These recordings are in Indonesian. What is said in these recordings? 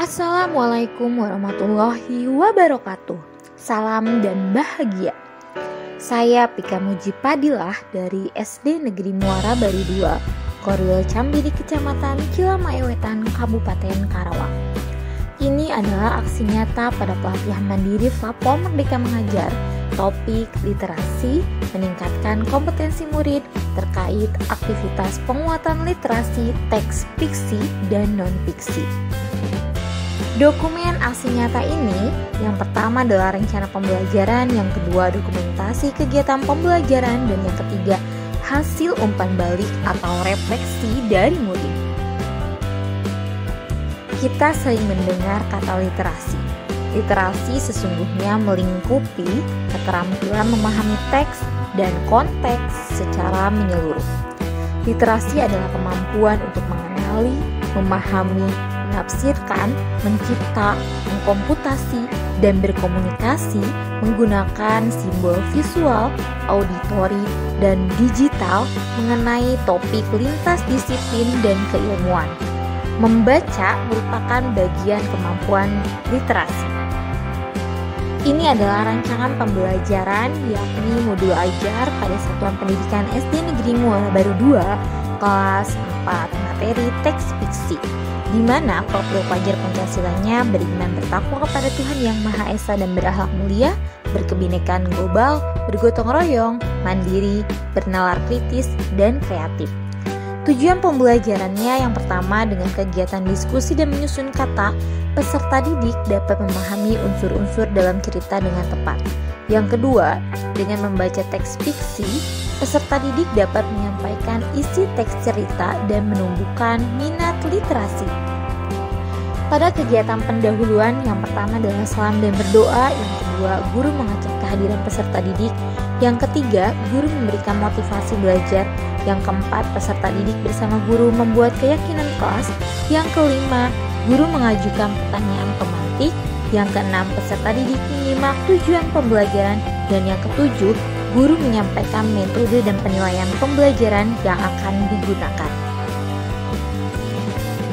Assalamualaikum warahmatullahi wabarakatuh. Salam dan bahagia. Saya Pika Muji Padilah dari SD Negeri Muara Baru 2, Korwil Cambidi, Kecamatan Kilamae Wetan, Kabupaten Karawang. Ini adalah aksi nyata pada pelatihan mandiri Platform Merdeka Mengajar, topik literasi, meningkatkan kompetensi murid terkait aktivitas penguatan literasi teks fiksi dan non-fiksi. Dokumen aksi nyata ini, yang pertama adalah rencana pembelajaran, yang kedua dokumentasi kegiatan pembelajaran, dan yang ketiga hasil umpan balik atau refleksi dari murid. Kita sering mendengar kata literasi. Literasi sesungguhnya melingkupi keterampilan memahami teks dan konteks secara menyeluruh. Literasi adalah kemampuan untuk mengenali, memahami, menafsirkan, mencipta, mengkomputasi, dan berkomunikasi menggunakan simbol visual, auditori, dan digital mengenai topik lintas disiplin dan keilmuan. Membaca merupakan bagian kemampuan literasi. Ini adalah rancangan pembelajaran yakni modul ajar pada Satuan Pendidikan SD Negeri Muara Baru 2 kelas 4 materi teks fiksi, di mana profil pelajar Pancasilanya beriman bertakwa kepada Tuhan Yang Maha Esa dan berakhlak mulia, berkebinekaan global, bergotong royong, mandiri, bernalar kritis, dan kreatif. Tujuan pembelajarannya yang pertama dengan kegiatan diskusi dan menyusun kata, peserta didik dapat memahami unsur-unsur dalam cerita dengan tepat. Yang kedua, dengan membaca teks fiksi, peserta didik dapat menyampaikan isi teks cerita dan menumbuhkan minat literasi. Pada kegiatan pendahuluan, yang pertama adalah salam dan berdoa, yang kedua guru mengajak kehadiran peserta didik, yang ketiga guru memberikan motivasi belajar, yang keempat peserta didik bersama guru membuat keyakinan kelas, yang kelima guru mengajukan pertanyaan pemantik, yang keenam peserta didik menyimak tujuan pembelajaran, dan yang ketujuh guru menyampaikan metode dan penilaian pembelajaran yang akan digunakan.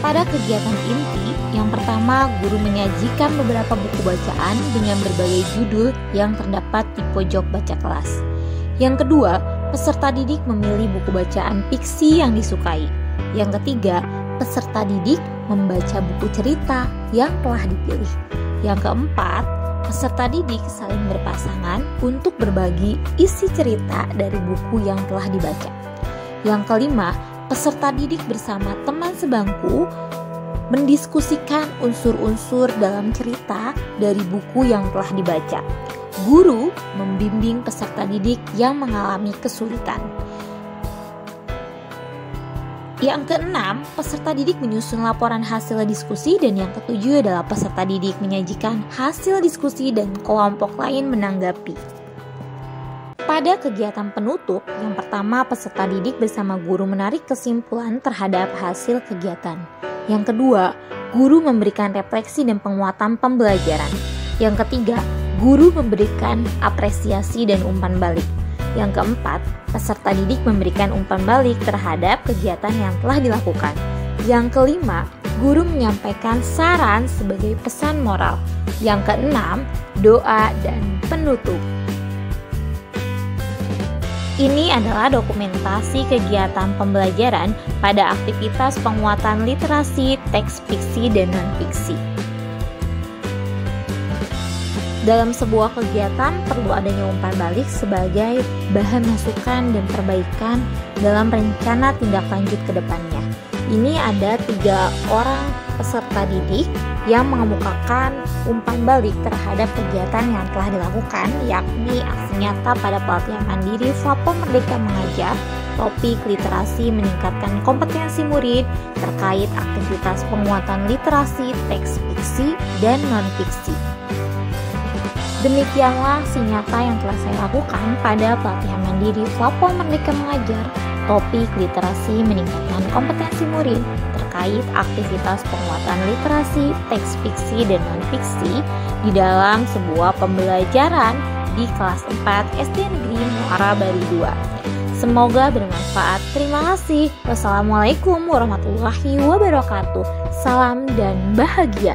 Pada kegiatan inti, yang pertama guru menyajikan beberapa buku bacaan dengan berbagai judul yang terdapat di pojok baca kelas. Yang kedua, peserta didik memilih buku bacaan fiksi yang disukai. Yang ketiga, peserta didik membaca buku cerita yang telah dipilih. Yang keempat, peserta didik saling berpasangan untuk berbagi isi cerita dari buku yang telah dibaca. Yang kelima, peserta didik bersama teman sebangku mendiskusikan unsur-unsur dalam cerita dari buku yang telah dibaca. Guru membimbing peserta didik yang mengalami kesulitan. Yang keenam, peserta didik menyusun laporan hasil diskusi, dan yang ketujuh adalah peserta didik menyajikan hasil diskusi dan kelompok lain menanggapi. Pada kegiatan penutup, yang pertama peserta didik bersama guru menarik kesimpulan terhadap hasil kegiatan. Yang kedua, guru memberikan refleksi dan penguatan pembelajaran. Yang ketiga, guru memberikan apresiasi dan umpan balik. Yang keempat, peserta didik memberikan umpan balik terhadap kegiatan yang telah dilakukan. Yang kelima, guru menyampaikan saran sebagai pesan moral. Yang keenam, doa dan penutup. Ini adalah dokumentasi kegiatan pembelajaran pada aktivitas penguatan literasi, teks fiksi, dan non-fiksi. Dalam sebuah kegiatan perlu adanya umpan balik sebagai bahan masukan dan perbaikan dalam rencana tindak lanjut ke depannya. Ini ada 3 orang peserta didik yang mengemukakan umpan balik terhadap kegiatan yang telah dilakukan, yakni aksi nyata pada pelatihan mandiri Platform Merdeka Mengajar, topik literasi meningkatkan kompetensi murid terkait aktivitas penguatan literasi, teks fiksi, dan non-fiksi. Demikianlah aksi nyata yang telah saya lakukan pada pelatihan mandiri Platform Merdeka Mengajar, topik literasi meningkatkan kompetensi murid terkait aktivitas penguatan literasi, teks fiksi, dan non-fiksi di dalam sebuah pembelajaran di kelas 4 SD Negeri Muara Baru 2. Semoga bermanfaat. Terima kasih. Wassalamualaikum warahmatullahi wabarakatuh. Salam dan bahagia.